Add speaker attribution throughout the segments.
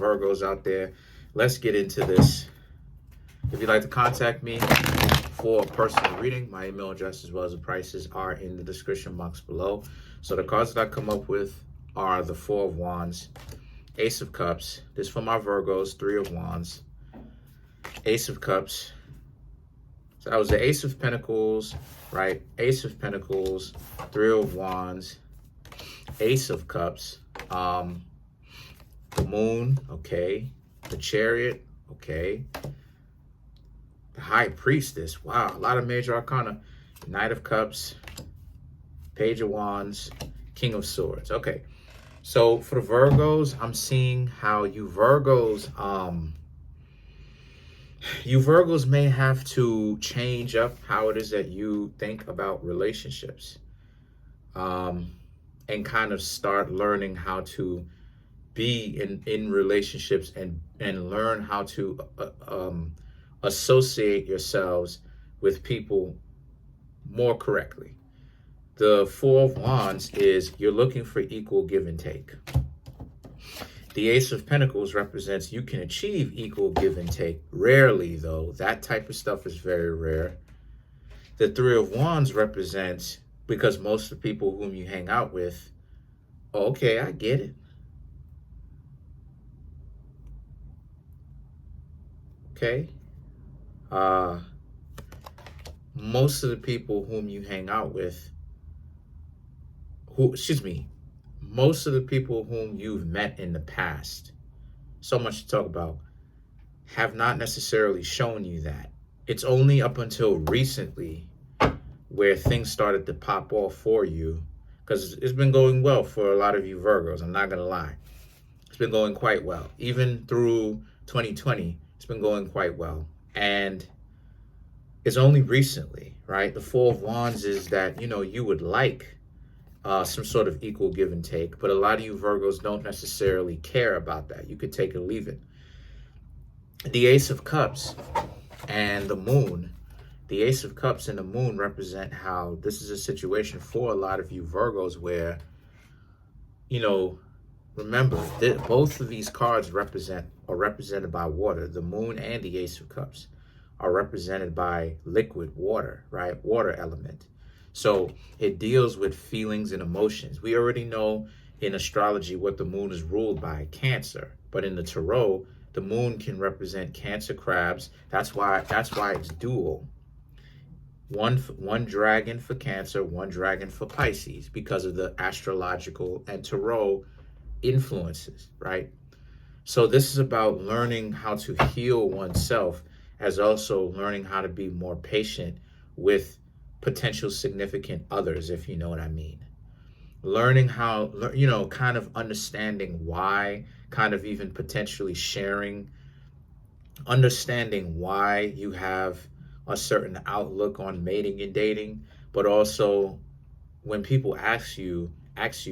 Speaker 1: Virgos out there. Let's get into this. If you'd like to contact me for a personal reading, my email address as well as the prices are in the description box below. So the cards that I come up with are the Four of Wands, Ace of Cups. This for my Virgos, Three of Wands, Ace of Cups. So that was the Ace of Pentacles, right? Ace of Pentacles, Three of Wands, Ace of Cups, the Moon, okay, the Chariot, okay, the High Priestess, wow, a lot of major arcana, Knight of Cups, Page of Wands, King of Swords. Okay, so for the Virgos, I'm seeing how you Virgos may have to change up how it is that you think about relationships, and kind of start learning how to be in relationships and learn how to associate yourselves with people more correctly. The Four of Wands is you're looking for equal give and take. The Ace of Pentacles represents you can achieve equal give and take. Rarely, though. That type of stuff is very rare. The Three of Wands represents, because most of the people whom you hang out with, okay, I get it. Okay. Most of the people whom you hang out with, most of the people whom you've met in the past, so much to talk about, have not necessarily shown you that. It's only up until recently where things started to pop off for you, because it's been going well for a lot of you Virgos, I'm not going to lie. It's been going quite well. Even through 2020, it's been going quite well. And it's only recently, right? The Four of Wands is that, you would like some sort of equal give and take, but a lot of you Virgos don't necessarily care about that. You could take it or leave it. The Ace of Cups and the Moon, the Ace of Cups and the Moon represent how this is a situation for a lot of you Virgos where, remember that both of these cards are represented by water. The Moon and the Ace of Cups are represented by liquid water, right? Water element. So it deals with feelings and emotions. We already know in astrology what the moon is ruled by, Cancer. But in the tarot, the moon can represent Cancer crabs. That's why it's dual. One dragon for Cancer, one dragon for Pisces, because of the astrological and tarot influences, right? So this is about learning how to heal oneself, as also learning how to be more patient with potential significant others, if you know what I mean. Learning how, kind of understanding why, kind of even potentially sharing, understanding why you have a certain outlook on mating and dating, but also when people ask you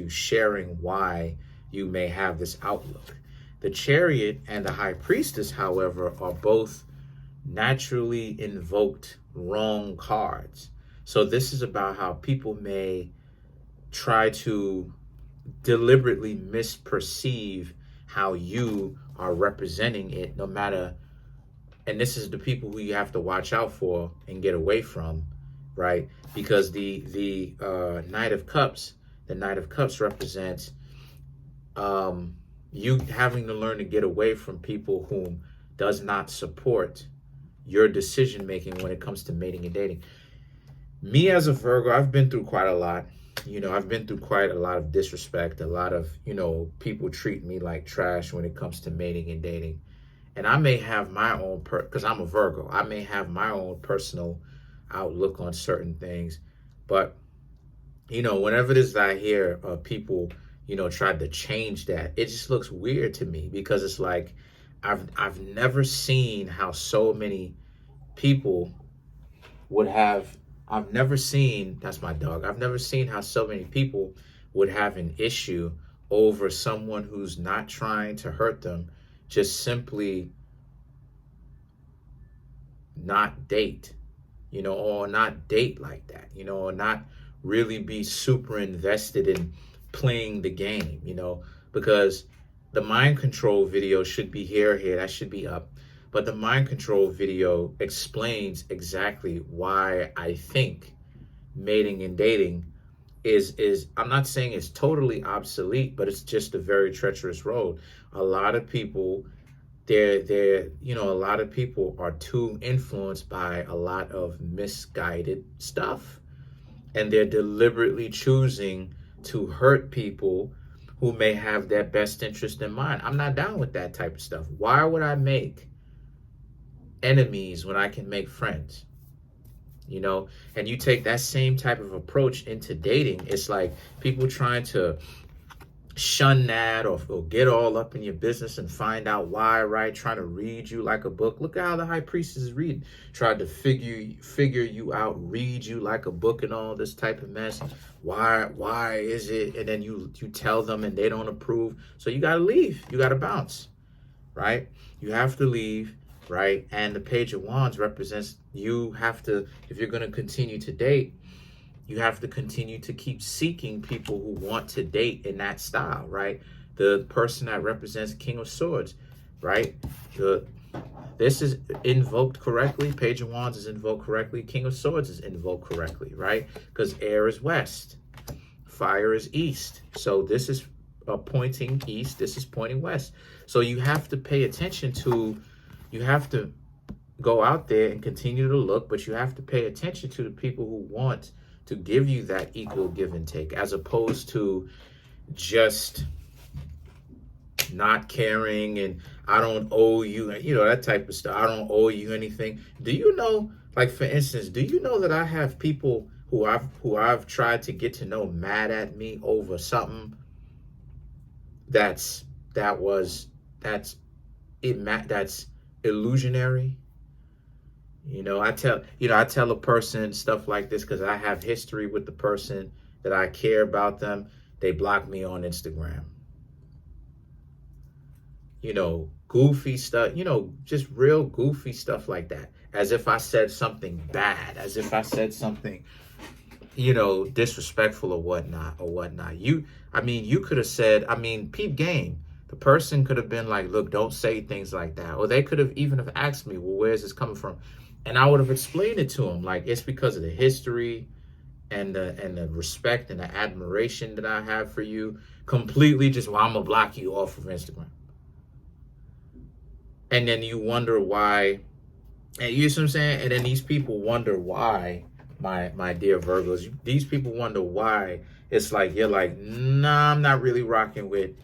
Speaker 1: sharing why you may have this outlook. The Chariot and the High Priestess, however, are both naturally invoked wrong cards. So this is about how people may try to deliberately misperceive how you are representing it, no matter, and this is the people who you have to watch out for and get away from, right? Because the Knight of Cups represents you having to learn to get away from people whom does not support your decision making when it comes to mating and dating. Me as a Virgo, I've been through quite a lot. I've been through quite a lot of disrespect, a lot of, people treat me like trash when it comes to mating and dating. And I may have my own, because I'm a Virgo, I may have my own personal outlook on certain things. But, whenever it is that I hear people, tried to change that, it just looks weird to me, because it's like, I've never seen how so many people would have, that's my dog. I've never seen how so many people would have an issue over someone who's not trying to hurt them, just simply not date, or not date like that, or not really be super invested in playing the game, because the mind control video should be here. That should be up. But the mind control video explains exactly why I think mating and dating is I'm not saying it's totally obsolete, but it's just a very treacherous road. A lot of people, a lot of people are too influenced by a lot of misguided stuff, and they're deliberately choosing to hurt people who may have their best interest in mind. I'm not down with that type of stuff. Why would I make enemies when I can make friends? You know, and you take that same type of approach into dating. It's like people trying to shun that or get all up in your business and find out why, right? Trying to read you like a book. Look at how the high priestess is reading. Tried to figure you out, read you like a book and all this type of mess. Why is it? And then you tell them and they don't approve. So you got to leave. You got to bounce, right? You have to leave, right? And the Page of Wands represents you have to, if you're going to continue to date, you have to continue to keep seeking people who want to date in that style, right? The person that represents King of Swords, right? This is invoked correctly. Page of Wands is invoked correctly. King of Swords is invoked correctly, right? Because air is west, fire is east. So this is pointing east. This is pointing west. So you have to pay attention to, you have to go out there and continue to look, but you have to pay attention to the people who want to give you that equal give and take, as opposed to just not caring and I don't owe you, you know, that type of stuff. I don't owe you anything. Do you know, like for instance, do you know that I have people who I've tried to get to know mad at me over something that's illusionary? You know, I tell a person stuff like this because I have history with the person that I care about them. They block me on Instagram. You know, goofy stuff, you know, just real goofy stuff like that. As if I said something bad, as if I said something, you know, disrespectful or whatnot. You could have said, peep game. The person could have been like, look, don't say things like that. Or they could have even have asked me, well, where's this coming from? And I would have explained it to them. Like, it's because of the history and the respect and the admiration that I have for you. Completely just, well, I'm going to block you off of Instagram. And then you wonder why, and you see what I'm saying? And then these people wonder why, my dear Virgos, these people wonder why it's like, you're like, nah, I'm not really rocking with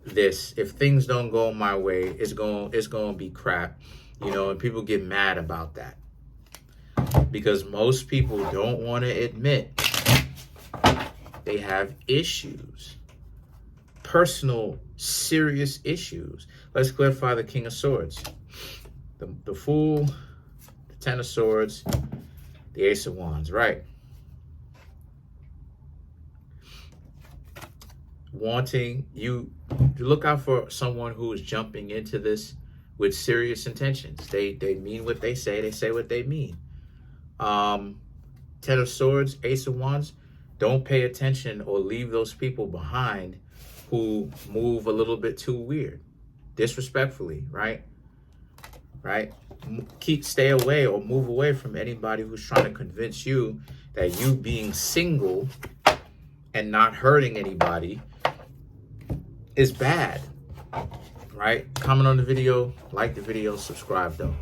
Speaker 1: this. If things don't go my way, it's going to be crap, you know, and people get mad about that because most people don't want to admit they have issues, personal, serious issues. Let's clarify the King of Swords, the Fool, the Ten of Swords, the Ace of Wands, right? Wanting you look out for someone who is jumping into this with serious intentions. They mean what they say what they mean. Ten of Swords, Ace of Wands, don't pay attention or leave those people behind who move a little bit too weird, disrespectfully, right? Stay away or move away from anybody who's trying to convince you that you being single and not hurting anybody is bad, right? Comment on the video, like the video, subscribe though.